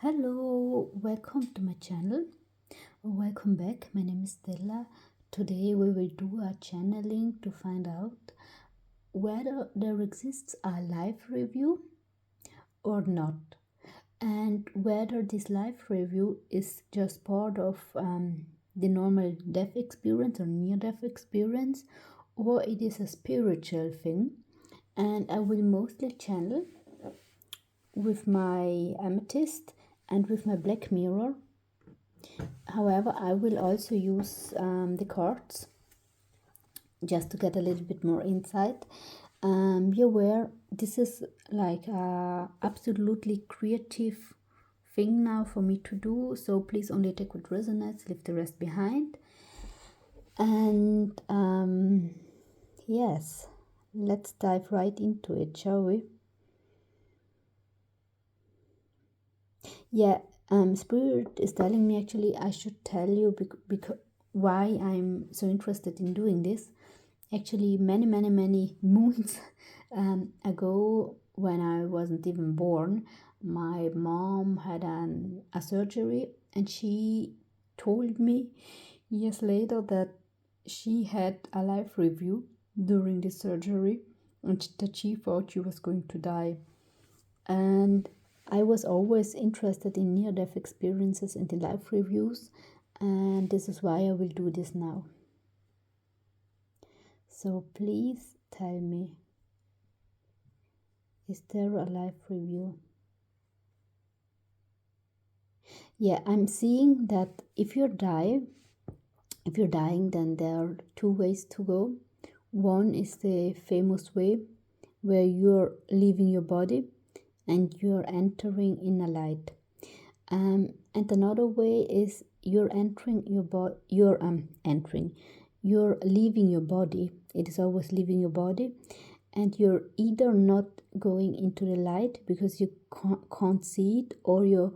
Hello, welcome to my channel. Welcome back. My name is Stella. Today we will do a channeling to find out whether there exists a life review or not, and whether this life review is just part of the normal death experience or near death experience, or it is a spiritual thing. And I will mostly channel with my amethyst and with my black mirror. However, I will also use the cards just to get a little bit more insight. Be aware, this is like a absolutely creative thing now for me to do, so please only take what resonates, leave the rest behind. And yes, let's dive right into it, shall we? Yeah, Spirit is telling me, actually I should tell you because why I'm so interested in doing this. Actually, many moons ago, when I wasn't even born, my mom had a surgery, and she told me years later that she had a life review during the surgery, and that she thought she was going to die. And I was always interested in near-death experiences and in life reviews, and this is why I will do this now. So please tell me, is there a life review? Yeah, I'm seeing that if you're dying, then there are two ways to go. One is the famous way where you're leaving your body and you're entering in a light. And another way is you're entering your body. You're leaving your body. It is always leaving your body, and you're either not going into the light because you can't see it, or you're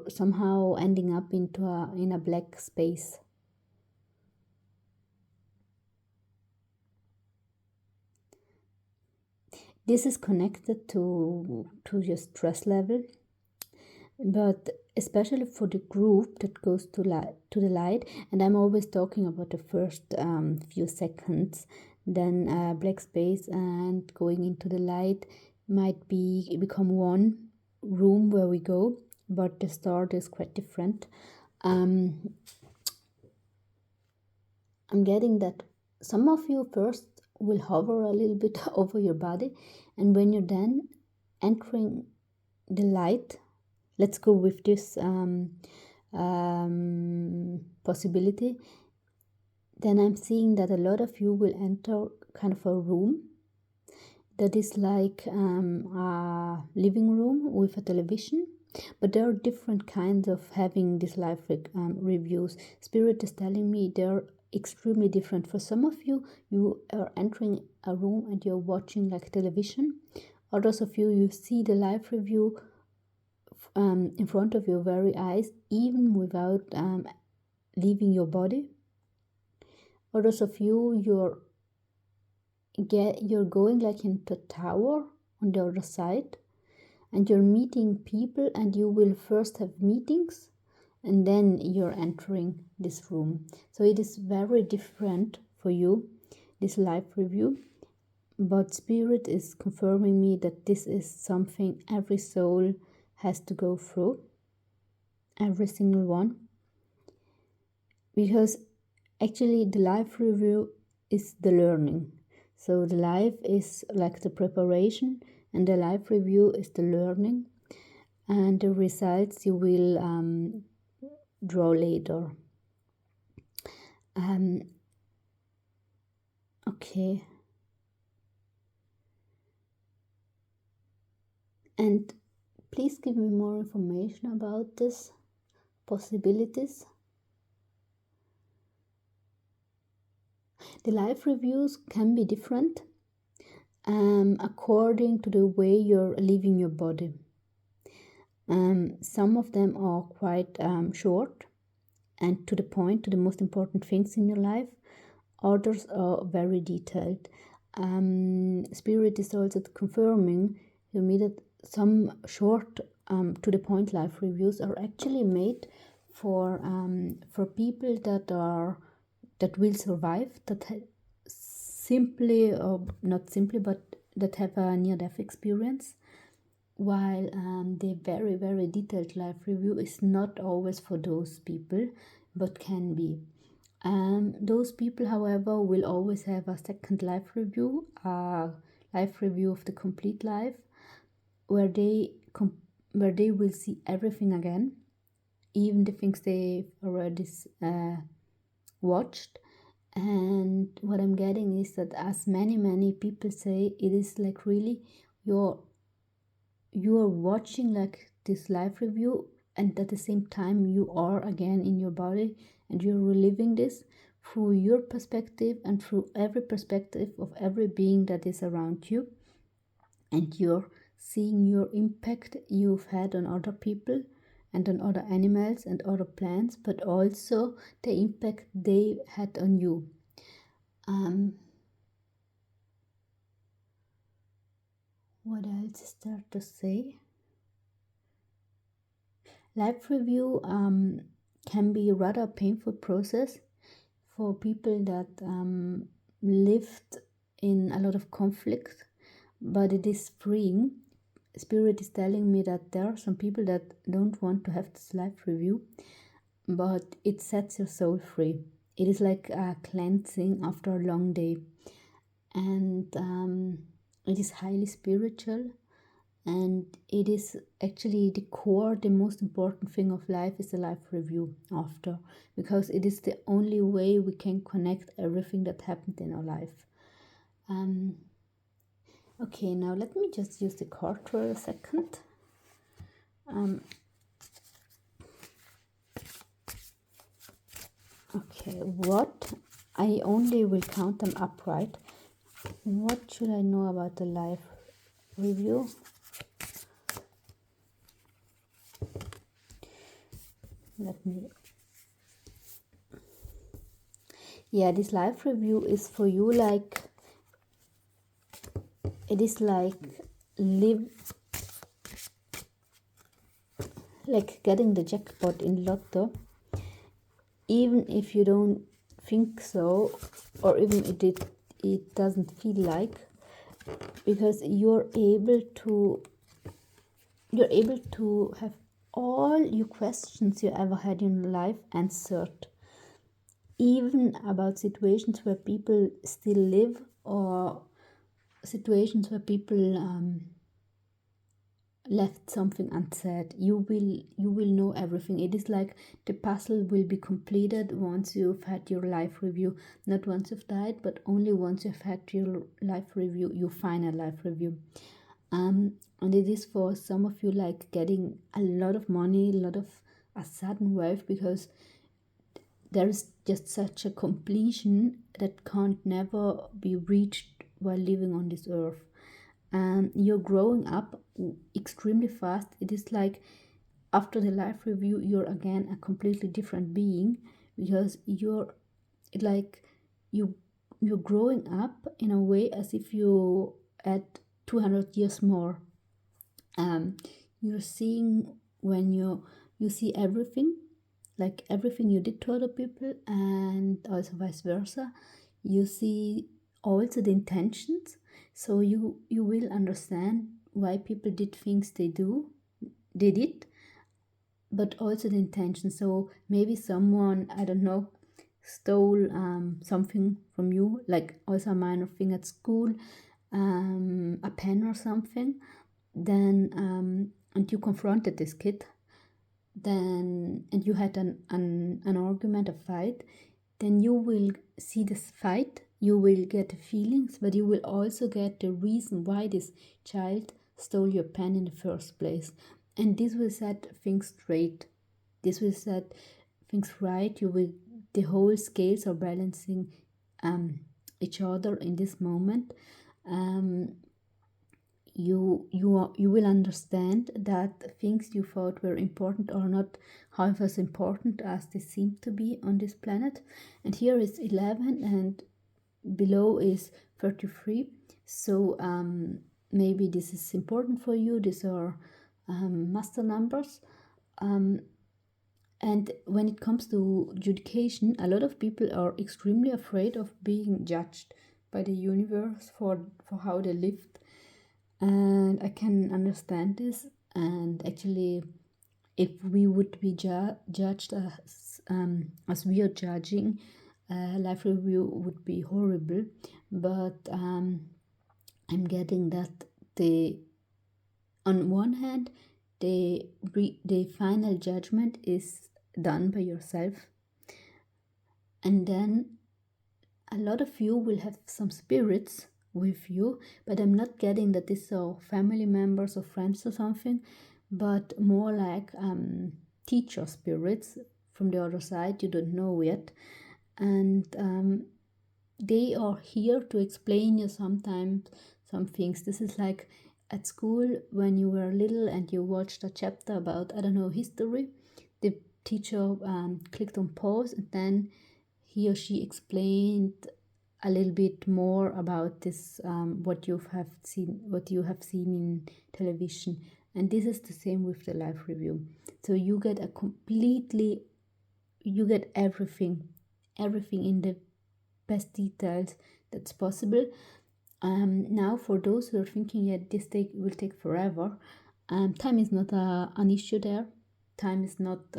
somehow ending up in a black space. This is connected to your stress level, but especially for the group that goes to the light, and I'm always talking about the first few seconds, then black space and going into the light might become one room where we go, but the start is quite different. I'm getting that some of you first will hover a little bit over your body, and when you're then entering the light, let's go with this possibility, then I'm seeing that a lot of you will enter kind of a room that is like a living room with a television. But there are different kinds of having these life reviews. Spirit is telling me they're extremely different. For some of you, you are entering a room and you're watching like television. Others of you, you see the life review in front of your very eyes, even without leaving your body. Others of you, you're going like into a tower on the other side, and you're meeting people, and you will first have meetings and then you're entering this room. So it is very different for you, this life review, but Spirit is confirming me that this is something every soul has to go through, every single one, because actually the life review is the learning. So the life is like the preparation, and the life review is the learning, and the results you will draw later. Okay. And please give me more information about this possibilities. The life reviews can be different according to the way you're leaving your body. Some of them are quite short and to the point, to the most important things in your life. Others are very detailed. Spirit is also confirming to me that some short to the point life reviews are actually made for people that will survive, that simply, or not simply, but that have a near-death experience, while the very, very detailed life review is not always for those people, but can be. Those people, however, will always have a second life review, a life review of the complete life, where they will see everything again, even the things they've already watched. And what I'm getting is that, as many people say, it is like really you are watching like this live review, and at the same time you are again in your body, and you're reliving this through your perspective and through every perspective of every being that is around you, and you're seeing your impact you've had on other people and on other animals and other plants, but also the impact they had on you. What else is there to say? Life review can be a rather painful process for people that lived in a lot of conflict, but it is freeing. Spirit is telling me that there are some people that don't want to have this life review, but it sets your soul free. It is like a cleansing after a long day, and it is highly spiritual, and it is actually the core, the most important thing of life is a life review after, because it is the only way we can connect everything that happened in our life. Okay, now let me just use the card for a second. Okay, what? I only will count them upright. What should I know about the life review? Let me... Yeah, this life review is for you, like, it is like getting the jackpot in lotto, even if you don't think so, or even if it doesn't feel like, because you're able to have all your questions you ever had in life answered, even about situations where people still live, or situations where people left something unsaid. You will know everything. It is like the puzzle will be completed once you've had your life review, not once you've died, but only once you've had your life review, your final life review. And it is for some of you like getting a lot of money, a lot of a sudden wealth, because there is just such a completion that can't never be reached while living on this earth. You're growing up extremely fast. It is like after the life review, you're again a completely different being, because you're growing up in a way as if you had 200 years more. You're seeing, when you see everything, like everything you did to other people, and also vice versa. You see also the intentions, so you will understand why people did things they did, but also the intention. So maybe someone, I don't know, stole something from you, like also a minor thing at school, a pen or something, then and you confronted this kid, then, and you had an argument, a fight, then you will see this fight, you will get the feelings, but you will also get the reason why this child stole your pen in the first place. And this will set things straight. This will set things right. The whole scales are balancing each other in this moment. You will understand that things you thought were important are not half as important as they seem to be on this planet. And here is 11, and below is 33. So maybe this is important for you. These are master numbers. And when it comes to education, a lot of people are extremely afraid of being judged by the universe for how they lived. And I can understand this. And actually, if we would be judged as we are judging, life review would be horrible. But I'm getting that on one hand, the final judgment is done by yourself, and then a lot of you will have some spirits with you, but I'm not getting that these are family members or friends or something, but more like teacher spirits from the other side you don't know yet, and they are here to explain you sometimes some things. This is like at school when you were little and you watched a chapter about, I don't know, history. The teacher clicked on pause, and then he or she explained a little bit more about this, what you have seen in television. And this is the same with the life review. So you get everything in the best details that's possible. Now, for those who are thinking that this will take forever, time is not an issue there. Time is not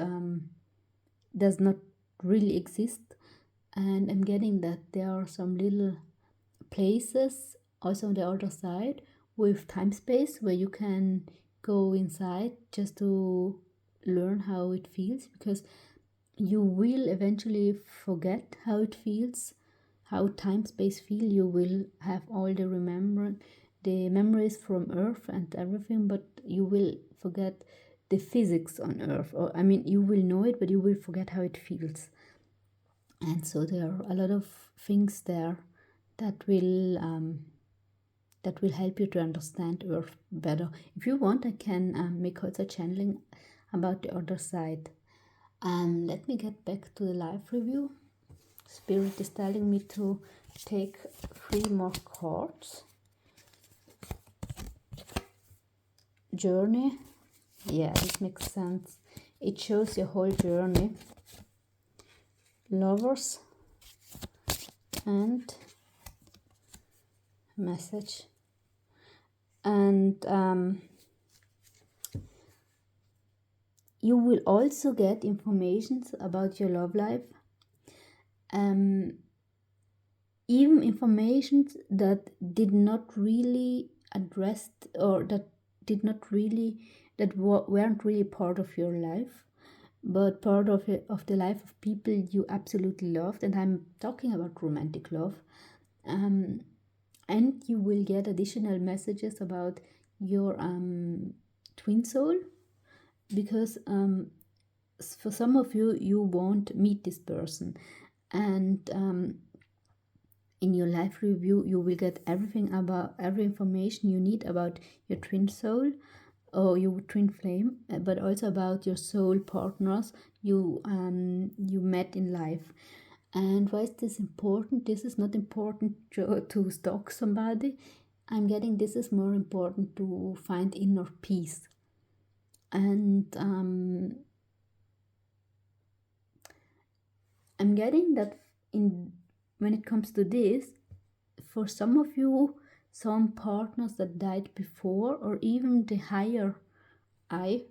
does not really exist, and I'm getting that there are some little places also on the other side with time space where you can go inside just to learn how it feels, because you will eventually forget how it feels, how time space feel. You will have all the memories from Earth and everything, but you will forget the physics on Earth. Or I mean, you will know it, but you will forget how it feels. And so there are a lot of things there that will help you to understand Earth better. If you want, I can make also channeling about the other side. Let me get back to the life review. Spirit is telling me to take 3 more cards. Journey. Yeah, this makes sense. It shows your whole journey. Lovers. And message. And you will also get information about your love life. Even information that did not really addressed, or that weren't really part of your life, but part of the life of people you absolutely loved. And I'm talking about romantic love. And you will get additional messages about your twin soul, because for some of you won't meet this person, and in your life review you will get every information you need about your twin soul or your twin flame, but also about your soul partners you met in life. And why is this important? This is not important to stalk somebody. I'm getting this is more important to find inner peace. And I'm getting that when it comes to this, for some of you, some partners that died before, or even the higher I,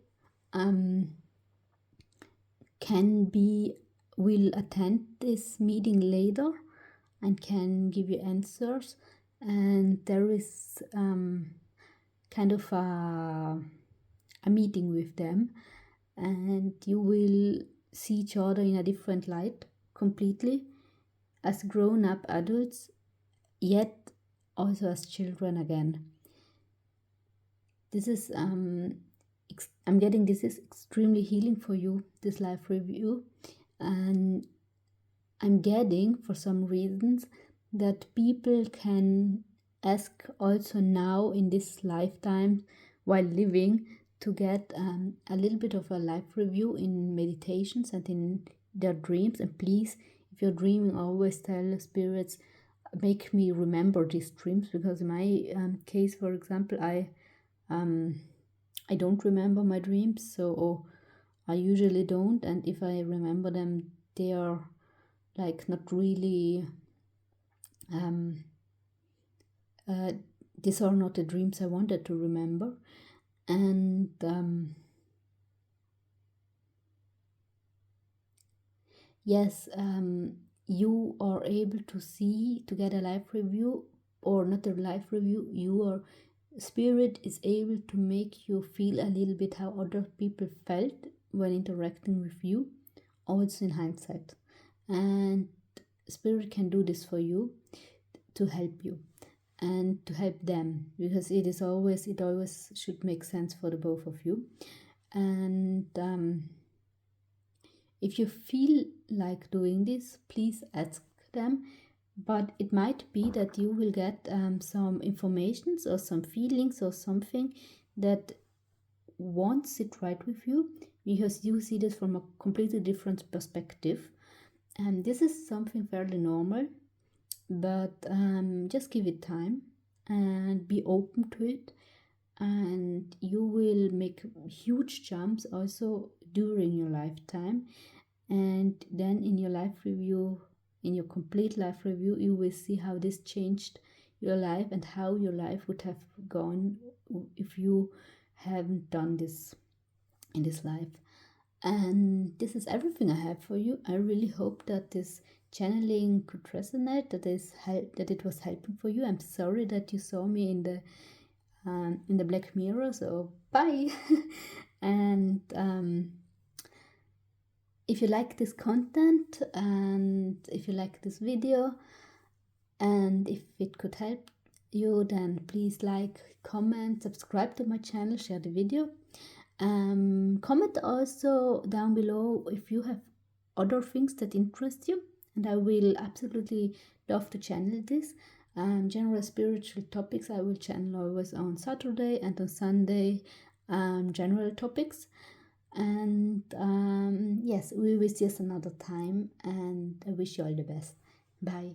will attend this meeting later and can give you answers. And there is kind of a meeting with them, and you will see each other in a different light completely, as grown-up adults, yet also as children again. This is I'm getting this is extremely healing for you, this life review. And I'm getting, for some reasons, that people can ask also now in this lifetime while living to get a little bit of a life review in meditations and in their dreams. And please, if you're dreaming, always tell spirits, make me remember these dreams, because in my case, for example, I I don't remember my dreams, so I usually don't, and if I remember them, they are like not really um, these are not the dreams I wanted to remember. And yes, you are able to see, to get a life review, or not a life review, your spirit is able to make you feel a little bit how other people felt when interacting with you, also in hindsight. And spirit can do this for you to help you and to help them, because it always should make sense for the both of you. And if you feel like doing this, please ask them. But it might be that you will get some informations or some feelings or something that won't sit right with you, because you see this from a completely different perspective. And this is something fairly normal, but just give it time and be open to it, and you will make huge jumps also during your lifetime. And then in your life review, in your complete life review, you will see how this changed your life and how your life would have gone if you haven't done this in this life. And this is everything I have for you. I really hope that this channeling could resonate, that it was helping for you. I'm sorry that you saw me in the Black Mirror, so bye. And if you like this content, and if you like this video, and if it could help you, then please like, comment, subscribe to my channel, share the video. Comment also down below if you have other things that interest you, and I will absolutely love to channel this. General spiritual topics I will channel always on Saturday, and on Sunday general topics. And yes, we will see us another time, and I wish you all the best. Bye.